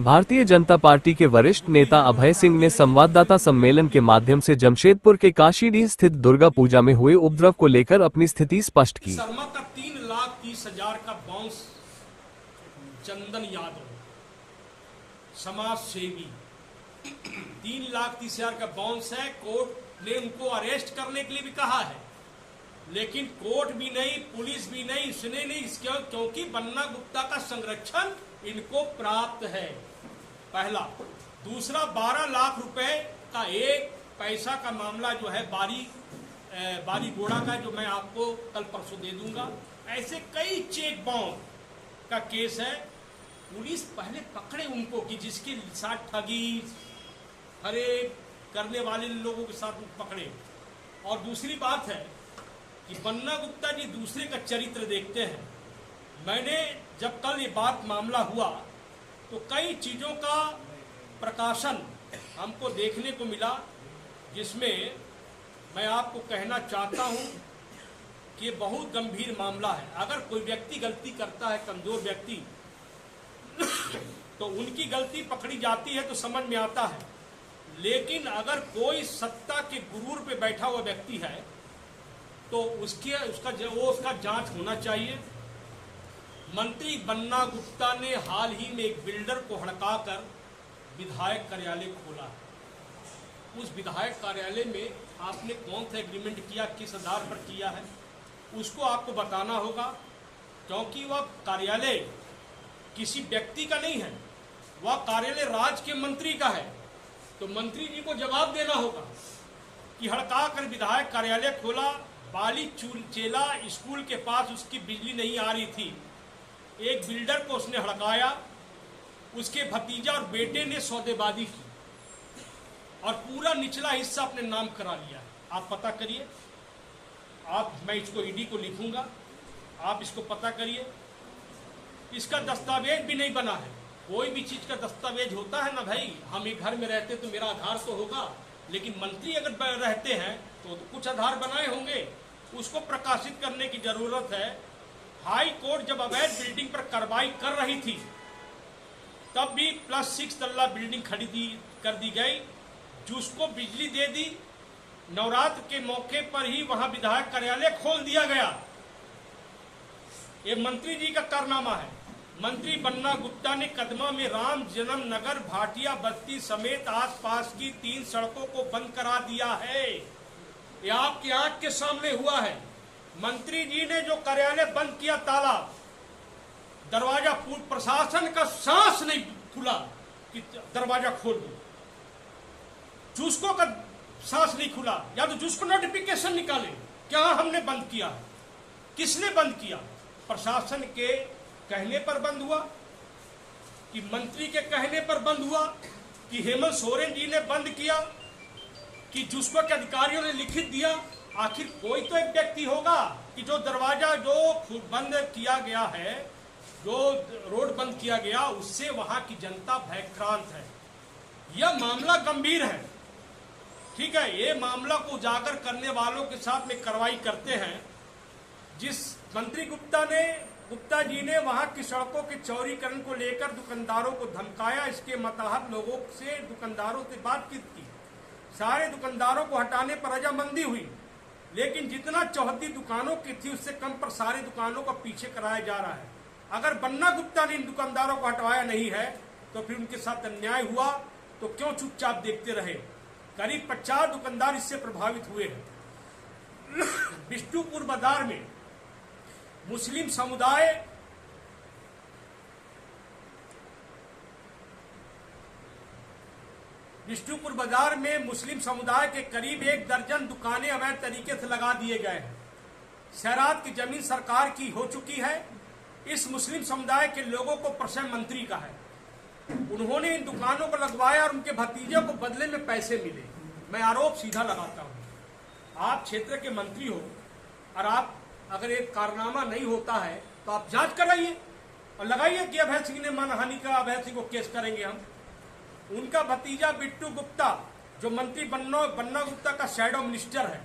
Bharatiya Janata party के वरिष्ठ नेता अभय सिंह ने संवाददाता सम्मेलन के माध्यम से जमशेदपुर के काशीडीह स्थित दुर्गा पूजा में हुए उपद्रव को लेकर अपनी स्थिति स्पष्ट की। शर्मा का 3,30,000 का बाउंस, चंदन यादव समाज सेवी 3,30,000 का बाउंस है। कोर्ट ने उनको अरेस्ट करने के लिए भी कहा है, लेकिन कोर्ट भी नहीं, पुलिस भी नहीं, इसने नहीं, क्योंकि बन्ना गुप्ता का संरक्षण इनको प्राप्त है, पहला। दूसरा, 12 लाख रुपए का एक पैसा का मामला जो है बारी गोड़ा का, जो मैं आपको कल परसों दे दूंगा। ऐसे कई चेक बाउंस का केस है। पुलिस पहले पकड़े उनको कि जिसके साथ ठगी हरे करने वाले लोगों के साथ पकड़े। और दूसरी बात है कि बन्ना गुप्ता जी दूसरे का चरित्र देखते हैं। मैंने जब कल ये बात मामला हुआ तो कई चीज़ों का प्रकाशन हमको देखने को मिला, जिसमें मैं आपको कहना चाहता हूँ कि ये बहुत गंभीर मामला है। अगर कोई व्यक्ति गलती करता है, कमज़ोर व्यक्ति, तो उनकी गलती पकड़ी जाती है तो समझ में आता है, लेकिन अगर कोई सत्ता के गुरूर पे बैठा हुआ व्यक्ति है तो उसका जांच होना चाहिए। मंत्री बन्ना गुप्ता ने हाल ही में एक बिल्डर को हड़काकर विधायक कार्यालय खोला। उस विधायक कार्यालय में आपने कौन सा एग्रीमेंट किया, किस आधार पर किया है, उसको आपको बताना होगा, क्योंकि वह कार्यालय किसी व्यक्ति का नहीं है, वह कार्यालय राज्य के मंत्री का है। तो मंत्री जी को जवाब देना होगा कि हड़काकर विधायक कार्यालय खोला। बाली चेला स्कूल के पास उसकी बिजली नहीं आ रही थी, एक बिल्डर को उसने हड़काया, उसके भतीजा और बेटे ने सौदेबाजी की और पूरा निचला हिस्सा अपने नाम करा लिया। आप पता करिए, मैं इसको ईडी को लिखूंगा, आप इसको पता करिए। इसका दस्तावेज भी नहीं बना है। कोई भी चीज का दस्तावेज होता है ना भाई, हम एक घर में रहते तो मेरा आधार तो होगा, लेकिन मंत्री अगर रहते हैं तो कुछ आधार बनाए होंगे, उसको प्रकाशित करने की जरूरत है। हाई कोर्ट जब अवैध बिल्डिंग पर कार्रवाई कर रही थी तब भी +6 तल्ला बिल्डिंग खड़ी कर दी गई, जिसको बिजली दे दी। नवरात्र के मौके पर ही वहां विधायक कार्यालय खोल दिया गया। ये मंत्री जी का कारनामा है। मंत्री बन्ना गुप्ता ने कदमा में राम जन्म नगर, भाटिया बस्ती समेत आसपास की 3 सड़कों को बंद करा दिया है। ये आपकी आंख के सामने हुआ है। मंत्री जी ने जो कार्यालय बंद किया, ताला दरवाजा, प्रशासन का सांस नहीं खुला कि दरवाजा खोल दो। जुस्को का सांस नहीं खुला, या तो जुस्को नोटिफिकेशन निकाले क्या हमने बंद किया है, किसने बंद किया। प्रशासन के कहने पर बंद हुआ कि मंत्री के कहने पर बंद हुआ कि हेमंत सोरेन जी ने बंद किया कि जुस्को के अधिकारियों ने लिखित दिया। आखिर कोई तो एक व्यक्ति होगा कि जो दरवाजा जो बंद किया गया है, जो रोड बंद किया गया, उससे वहां की जनता भयक्रांत है। यह मामला गंभीर है, ठीक है। ये मामला को उजागर करने वालों के साथ में कार्रवाई करते हैं। जिस मंत्री गुप्ता जी ने वहां की सड़कों के चौड़ीकरण को लेकर दुकानदारों को धमकाया, इसके मतहत लोगों से, दुकानदारों से बातचीत की। सारे दुकानदारों को हटाने पर रजामंदी हुई, लेकिन जितना 34 दुकानों की थी उससे कम पर सारे दुकानों को पीछे कराया जा रहा है। अगर बन्ना गुप्ता ने इन दुकानदारों को हटवाया नहीं है तो फिर उनके साथ अन्याय हुआ तो क्यों चुपचाप देखते रहे। करीब 50 दुकानदार इससे प्रभावित हुए हैं। बिष्टुपुर बाजार में मुस्लिम समुदाय बिष्टुपुर बाजार में मुस्लिम समुदाय के करीब 1 दर्जन दुकानें अवैध तरीके से लगा दिए गए हैं। शहरात की जमीन सरकार की हो चुकी है। इस मुस्लिम समुदाय के लोगों को प्रश्न मंत्री का है। उन्होंने इन दुकानों को लगवाया और उनके भतीजे को बदले में पैसे मिले। मैं आरोप सीधा लगाता हूं, आप क्षेत्र के मंत्री हो और आप अगर एक कारनामा नहीं होता है तो आप जांच कराइए और लगाइए कि अभय सिंह ने मानहानि का, अभय सिंह को केस करेंगे हम। उनका भतीजा बिट्टू गुप्ता, जो मंत्री बन्ना गुप्ता का शैडो मिनिस्टर है,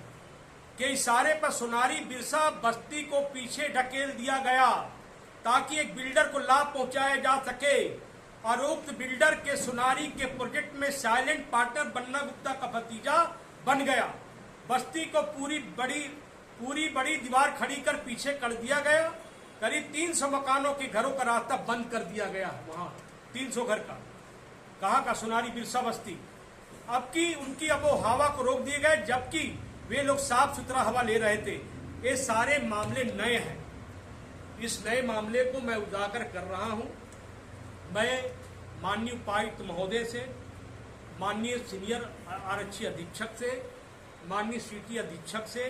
के इशारे पर सोनारी बिरसा बस्ती को पीछे ढकेल दिया गया ताकि एक बिल्डर को लाभ पहुंचाया जा सके। आरोपित बिल्डर के सुनारी के प्रोजेक्ट में साइलेंट पार्टनर बन्ना गुप्ता का भतीजा बन गया। बस्ती को पूरी बड़ी दीवार खड़ी कर पीछे कर दिया गया। करीब 300 मकानों के घरों का रास्ता बंद कर दिया गया। वहां 300 घर का, कहाँ का? सुनारी बिरसा बस्ती। अब की उनकी अब वो हवा को रोक दिए गए, जबकि वे लोग साफ सुथरा हवा ले रहे थे। ये सारे मामले नए हैं। इस नए मामले को मैं उजागर कर रहा हूं। मैं माननीय उपायुक्त महोदय से, माननीय सीनियर आरक्षी अधीक्षक से, माननीय सिटी अधीक्षक से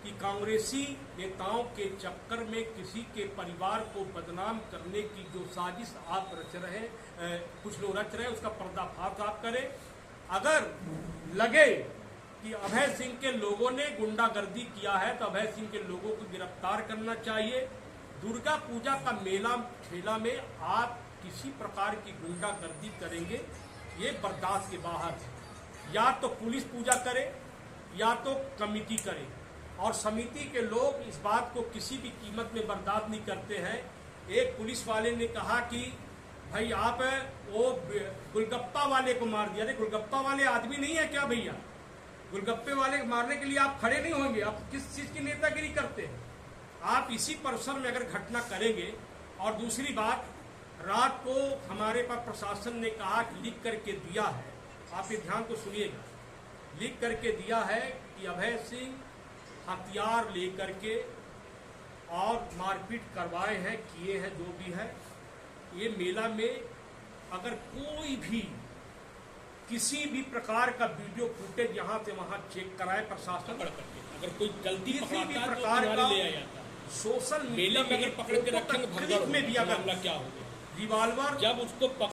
कि कांग्रेसी नेताओं के चक्कर में किसी के परिवार को बदनाम करने की जो साजिश आप रच रहे, कुछ लोग रच रहे, उसका पर्दाफाश आप करें। अगर लगे कि अभय सिंह के लोगों ने गुंडागर्दी किया है तो अभय सिंह के लोगों को गिरफ्तार करना चाहिए। दुर्गा पूजा का मेला ठेला में आप किसी प्रकार की गुंडागर्दी करेंगे, ये बर्दाश्त के बाहर है। या तो पुलिस पूजा करे या तो कमेटी करे, और समिति के लोग इस बात को किसी भी कीमत में बर्दाश्त नहीं करते हैं। एक पुलिस वाले ने कहा कि भाई आप वो गुलगप्पा वाले को मार दिया। अरे गुलगप्पा वाले आदमी नहीं है क्या भैया? गुलगप्पे वाले मारने के लिए आप खड़े नहीं होंगे। आप किस चीज की नेतागिरी करते हैं? आप इसी परिसर में अगर घटना करेंगे। और दूसरी बात, रात को हमारे पास प्रशासन ने कहा कि लिख करके दिया है, आप ये ध्यान तो सुनिएगा, लिख करके दिया है कि अभय सिंह हथियार लेकर के और मारपीट करवाए हैं, किए हैं, जो भी है। ये मेला में अगर कोई भी किसी भी प्रकार का वीडियो फुटेज यहाँ से वहाँ चेक कराए प्रशासन, अगर कोई गलती किसी भी पकड़ता है तो प्रकार तुम्हारे का ले आया जाता है। सोशल मेले मीडिया में अगर पकड़ के रखेंगे में भी अगर मामला क्या होगा? रिवॉल्वर जब उसको